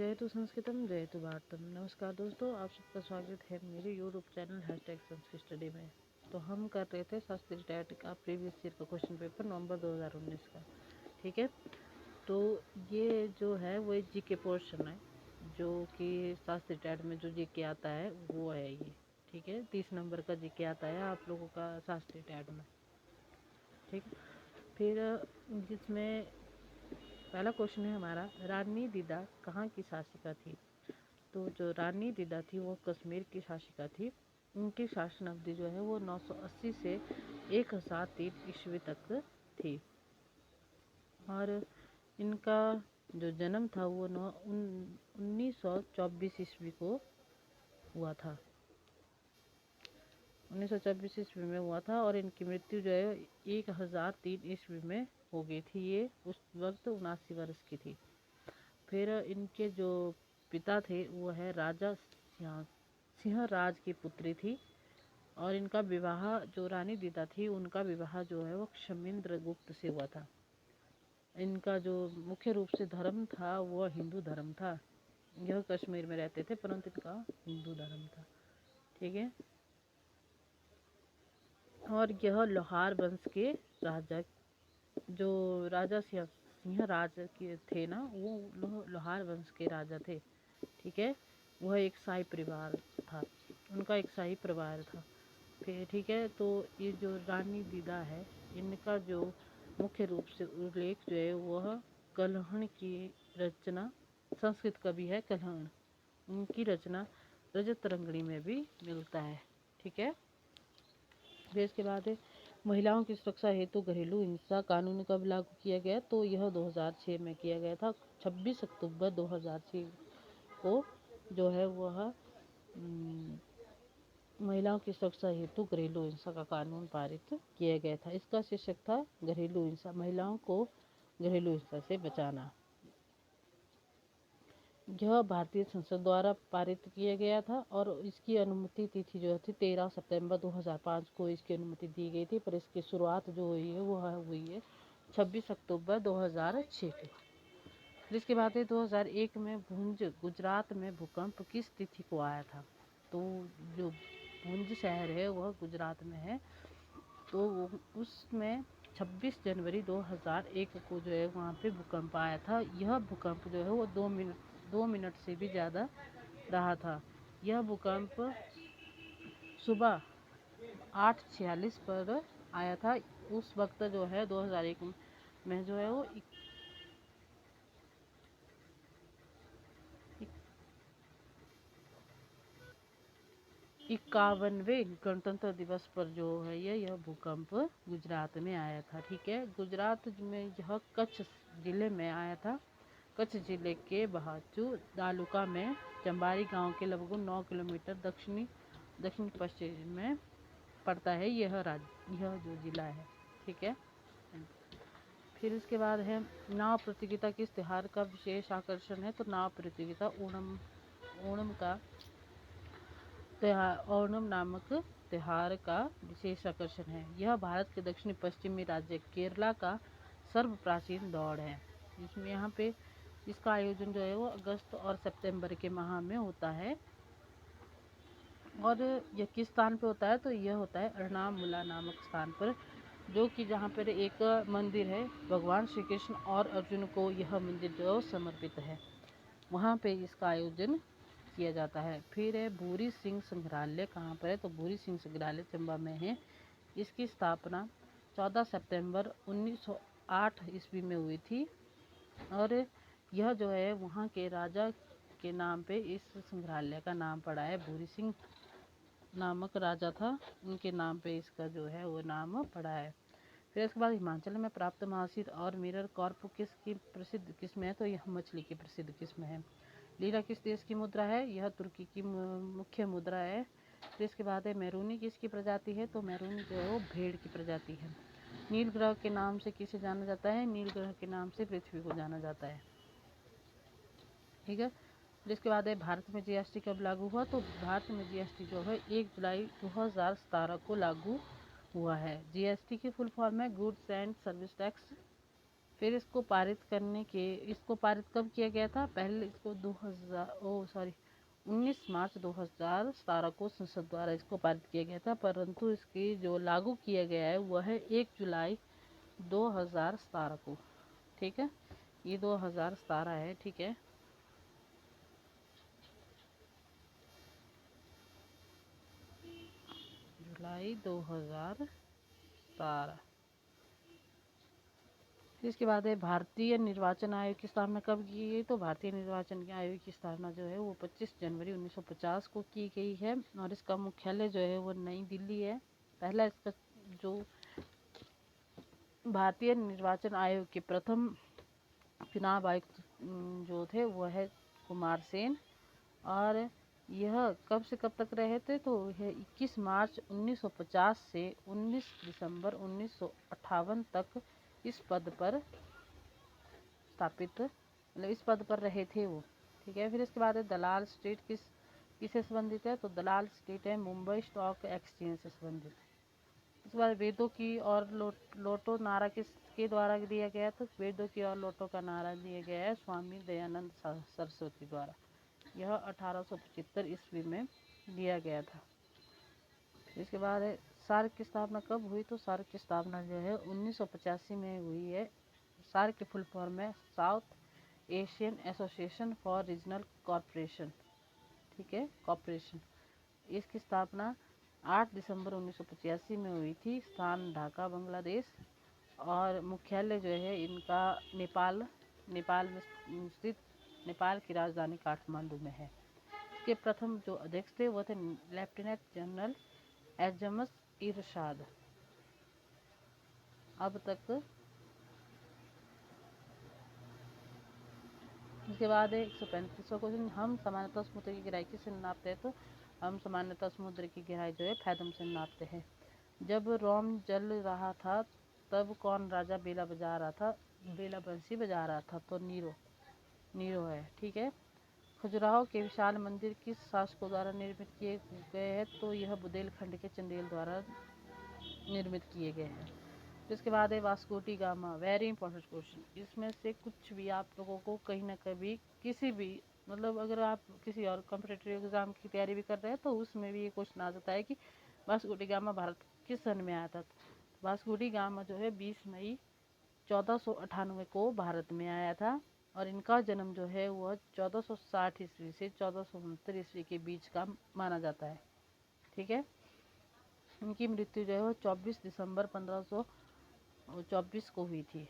जयतु संस्कृतम जयतु भारतम। नमस्कार दोस्तों, आप सबका स्वागत है मेरे यूट्यूब चैनल #संस्कृत स्टडी में। तो हम कर रहे थे शास्त्री टैट का प्रीवियस ईयर का क्वेश्चन पेपर नवंबर 2019 का। ठीक है, तो ये जो है वो जीके पोर्शन है, जो कि शास्त्री टैट में जो जीके आता है वो है ये। ठीक है, 30 नंबर का जीके आता है आप लोगों का शास्त्री टैट में। ठीक, फिर जिसमें पहला क्वेश्चन है हमारा, रानी दीदा कहाँ की शासिका थी। तो जो रानी दीदा थी वो कश्मीर की शासिका थी। उनकी शासन अवधि जो है वो 980 से 1003 ईस्वी तक थी, और इनका जो जन्म था वो 1924 ईस्वी को हुआ था। 1924 ईस्वी में हुआ था, और इनकी मृत्यु जो है 1003 ईस्वी में हो गई थी। ये उस वक्त 79 वर्ष की थी। फिर इनके जो पिता थे वो है राजा सिंहराज की पुत्री थी, और इनका विवाह, जो रानी दीदा थी उनका विवाह जो है वो क्षमेंद्र गुप्त से हुआ था। इनका जो मुख्य रूप से धर्म था वह हिंदू धर्म था। यह कश्मीर में रहते थे परंतु इनका हिंदू धर्म था। ठीक है, और यह लोहार वंश के राजा, जो राजा सिंहराज के थे ना, वो लोहार वंश के राजा थे। ठीक है, वह एक शाही परिवार था, उनका एक शाही परिवार था। फिर ठीक है, तो ये जो रानी दीदा है, इनका जो मुख्य रूप से उल्लेख जो है वह कल्हण की रचना, संस्कृत कवि है कल्हण, उनकी रचना रजत रंगणी में भी मिलता है। ठीक है, फिर इसके बाद है महिलाओं की सुरक्षा हेतु घरेलू हिंसा कानून कब लागू किया गया। तो यह 2006 में किया गया था। 26 अक्टूबर 2006 को जो है वह महिलाओं की सुरक्षा हेतु घरेलू हिंसा का कानून पारित किया गया था। इसका शीर्षक था घरेलू हिंसा, महिलाओं को घरेलू हिंसा से बचाना। यह भारतीय संसद द्वारा पारित किया गया था, और इसकी अनुमति तिथि जो थी 13 सितंबर 2005 को इसकी अनुमति दी गई थी, पर इसकी शुरुआत जो हुई है वह हुई है 26 अक्टूबर 2006 को। फिर इसके बाद 2001 में भुंज गुजरात में भूकंप किस तिथि को आया था। तो जो भुंज शहर है वह गुजरात में है, तो उसमें 26 जनवरी 2001 को जो है वहाँ पे भूकंप आया था। यह भूकंप जो है वो 2 मिनट से भी ज़्यादा रहा था। यह भूकंप सुबह 8:46 पर आया था। उस वक्त जो है 2001 में जो है वो 51वें गणतंत्र दिवस पर जो है यह भूकंप गुजरात में आया था। ठीक है, गुजरात में यह कच्छ जिले में आया था। कच्छ जिले के बहाचू तालुका में चंबारी गांव के लगभग 9 किलोमीटर दक्षिण पश्चिम में पड़ता है यह जो जिला है। ठीक है, फिर इसके बाद है नाव प्रतियोगिता किस त्योहार का विशेष आकर्षण है। तो नाव प्रतियोगिता ओणम का ओणम नामक त्योहार का विशेष आकर्षण है। यह भारत के दक्षिण पश्चिमी राज्य केरला का सर्व प्राचीन दौड़ है। इसमें यहाँ पे इसका आयोजन जो है वो अगस्त और सितंबर के माह में होता है, और यह किस स्थान पे होता है। तो यह होता है अर्नामुला नामक स्थान पर, जो कि जहाँ पर एक मंदिर है, भगवान श्री कृष्ण और अर्जुन को यह मंदिर जो समर्पित है, वहाँ पे इसका आयोजन किया जाता है। फिर है भूरी सिंह संग्रहालय कहाँ पर है। तो भूरी सिंह संग्रहालय चंबा में है। इसकी स्थापना 14 सितंबर 1908 ईस्वी में हुई थी, और यह जो है वहाँ के राजा के नाम पे इस संग्रहालय का नाम पड़ा है। भूरी सिंह नामक राजा था, उनके नाम पे इसका जो है वो नाम पड़ा है। फिर इसके बाद हिमाचल में प्राप्त महासीर और मिरर कॉर्प किसकी प्रसिद्ध किस्म है। तो यह मछली की प्रसिद्ध किस्म है। लीरा किस देश की मुद्रा है। यह तुर्की की मुख्य मुद्रा है। फिर इसके बाद है मैरूनी किसकी प्रजाति है। तो मैरूनी जो है वो भेड़ की प्रजाति है। नील ग्रह के नाम से किसे जाना जाता है। नील ग्रह के नाम से पृथ्वी को जाना जाता है। ठीक है, फिर इसके बाद है भारत में जीएसटी कब लागू हुआ। तो भारत में जीएसटी जो है 1 जुलाई 2017 को लागू हुआ है। जीएसटी की फुल फॉर्म है गुड्स एंड सर्विस टैक्स। फिर इसको पारित कब किया गया था? पहले इसको 19 मार्च 2017 को संसद द्वारा इसको पारित किया गया था, परंतु इसकी जो लागू किया गया है वह है 1 जुलाई 2017 को। ठीक है, ये 2017 है। ठीक है, जुलाई 2017। इसके बाद है भारतीय निर्वाचन आयोग की स्थापना कब की गई? तो भारतीय निर्वाचन आयोग की स्थापना जो है वो 25 जनवरी 1950 को की गई है और इसका मुख्यालय जो है वो नई दिल्ली है। पहला इसका जो भारतीय निर्वाचन आयोग के प्रथम चुनाव आयुक्त जो थे वो है कुमार सेन, और यह कब से कब तक रहे थे? तो यह 21 मार्च 1950 से 19 दिसंबर 1958 तक इस पद पर स्थापित, मतलब इस पद पर रहे थे वो। ठीक है, फिर इसके बाद है दलाल स्टेट किससे संबंधित है? तो दलाल स्टेट है मुंबई स्टॉक एक्सचेंज से संबंधित। इसके बाद वेदों की और लोटो नारा किसके द्वारा दिया गया? तो वेदों की और लोटो का नारा दिया गया है स्वामी दयानंद सरस्वती द्वारा। यह 1875 ईस्वी में दिया गया था। इसके बाद है सार्क की स्थापना कब हुई? तो सार्क की स्थापना जो है 1985 में हुई है। सार्क की फुल फॉर्म है south Asian association for regional corporation. ठीक है, कॉर्पोरेशन। इसकी स्थापना 8 दिसंबर 1985 में हुई थी। स्थान ढाका बांग्लादेश, और मुख्यालय जो है इनका नेपाल में स्थित, नेपाल की राजधानी काठमांडू में है। इसके प्रथम जो अध्यक्ष थे वो थे लेफ्टिनेंट जनरल एजमस इरशाद। अब तक इसके बाद है 135वां क्वेश्चन, हम सामान्यतः समुद्र की गहराई किससे नापते हैं? तो हम सामान्यतः समुद्र की गहराई जो है फैथम से नापते हैं। जब रोम जल रहा था तब कौन राजा बेला बजा रहा था? बेला बंसी बजा रहा था, तो नीरो है। ठीक है, खजुराहो के विशाल मंदिर किस शासकों द्वारा निर्मित किए गए हैं? तो यह बुंदेलखंड के चंदेल द्वारा निर्मित किए गए हैं। इसके बाद है Vasco D gamma, very important question. इसमें से कुछ भी आप लोगों को कहीं ना कभी किसी भी, मतलब अगर आप किसी और कॉम्पिटिटिव एग्जाम की तैयारी भी कर रहे हैं तो उसमें भी ये क्वेश्चन आ जाता है कि वास्को डी गामा भारत किस सन में आया था। वास्को डी गामा जो है 20 मई 1498 को भारत में आया था, और इनका जन्म जो है वह 1460 ईस्वी से 1469 ईस्वी के बीच का माना जाता है। ठीक है, इनकी मृत्यु जो है वो 24 दिसंबर 1524 को हुई थी।